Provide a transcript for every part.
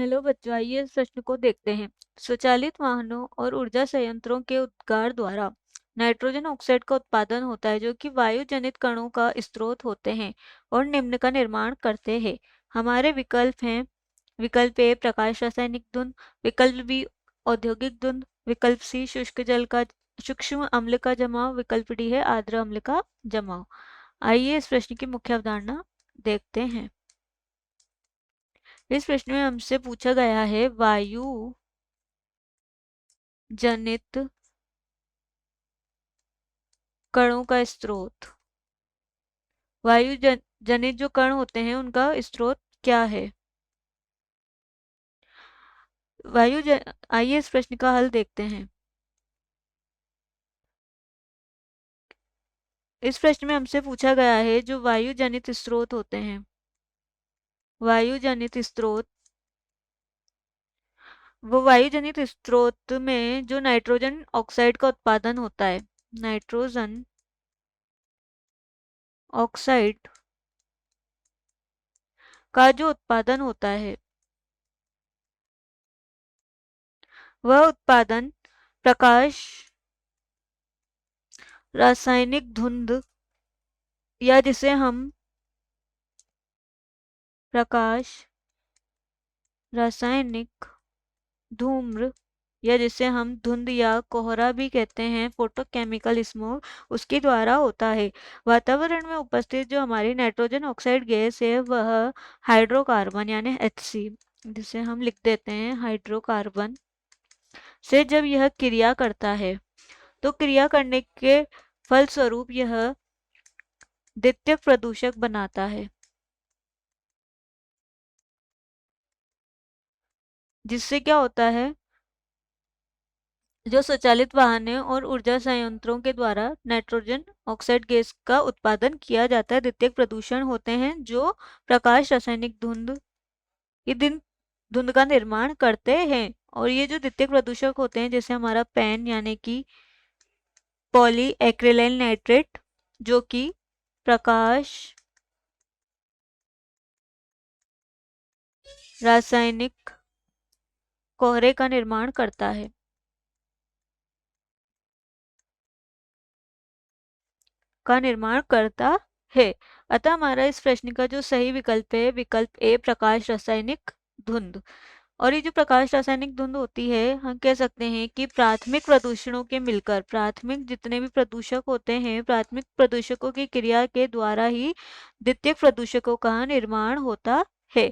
Hello बच्चों, आइए इस प्रश्न को देखते हैं। स्वचालित वाहनों और ऊर्जा संयंत्रों के उद्गार द्वारा नाइट्रोजन ऑक्साइड का उत्पादन होता है, जो कि वायु जनित कणों का स्रोत होते हैं और निम्न का निर्माण करते हैं। हमारे विकल्प हैं: विकल्प ए प्रकाश रासायनिक धुंध, विकल्प बी औद्योगिक धुंध, विकल्प सी शुष्क जल का सूक्ष्म अम्ल का जमाव, विकल्प डी है आर्द्र अम्ल का जमाव। आइए इस प्रश्न की मुख्य अवधारणा देखते हैं। इस प्रश्न में हमसे पूछा गया है वायु जनित कणों का स्रोत। वायु जनित जो कण होते हैं उनका स्रोत क्या है? आइए इस प्रश्न का हल देखते हैं। इस प्रश्न में हमसे पूछा गया है जो वायु जनित स्रोत होते हैं, वायु जनित स्रोत, वो वायु जनित स्रोत में जो नाइट्रोजन ऑक्साइड का उत्पादन होता है, नाइट्रोजन ऑक्साइड का जो उत्पादन होता है, वह उत्पादन प्रकाश रासायनिक धुंध या जिसे हम प्रकाश रासायनिक धूम्र या जिसे हम धुंध या कोहरा भी कहते हैं, फोटोकेमिकल स्मोक, उसके द्वारा होता है। वातावरण में उपस्थित जो हमारी नाइट्रोजन ऑक्साइड गैस है वह हाइड्रोकार्बन यानी HC, जिसे हम लिख देते हैं हाइड्रोकार्बन, से जब यह क्रिया करता है तो क्रिया करने के फलस्वरूप यह द्वितीयक प्रदूषक बनाता है, जिससे क्या होता है, जो स्वचालित वाहनों और ऊर्जा संयंत्रों के द्वारा नाइट्रोजन ऑक्साइड गैस का उत्पादन किया जाता है। द्वितीयक प्रदूषण होते हैं जो प्रकाश रासायनिक धुंध, ये दिन धुंध का निर्माण करते हैं। और ये जो द्वितीयक प्रदूषक होते हैं, जैसे हमारा पैन यानी कि पॉली एक्रिलाइन नाइट्रेट, जो कि प्रकाश रासायनिक कोहरे का निर्माण करता है, का निर्माण करता है। अतः हमारा इस प्रश्न का जो सही विकल्प है विकल्प ए प्रकाश रासायनिक धुंध। और ये जो प्रकाश रासायनिक धुंध होती है, हम कह सकते हैं कि प्राथमिक प्रदूषणों के मिलकर, प्राथमिक जितने भी प्रदूषक होते हैं, प्राथमिक प्रदूषकों की क्रिया के द्वारा ही द्वितीयक प्रदूषकों का निर्माण होता है।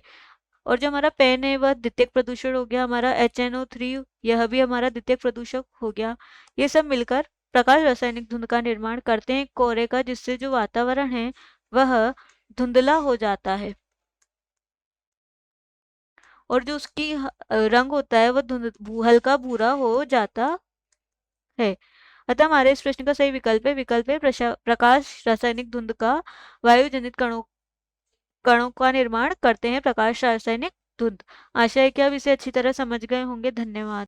और जो हमारा पेन है वह द्वितीयक प्रदूषण हो गया, हमारा HNO3 यह भी हमारा द्वितीयक प्रदूषक हो गया। ये सब मिलकर प्रकाश रासायनिक धुंध का निर्माण करते हैं कोहरे का, जिससे जो वातावरण है वह धुंधला हो जाता है और जो उसकी रंग होता है वह हल्का भूरा हो जाता है। अतः हमारे इस प्रश्न का सही विकल्प है विकल्प है प्रकाश रासायनिक धुंध का वायु जनित कणों कणों का निर्माण करते हैं प्रकाश रासायनिक धुंध। आशा है कि आप इसे अच्छी तरह समझ गए होंगे। धन्यवाद।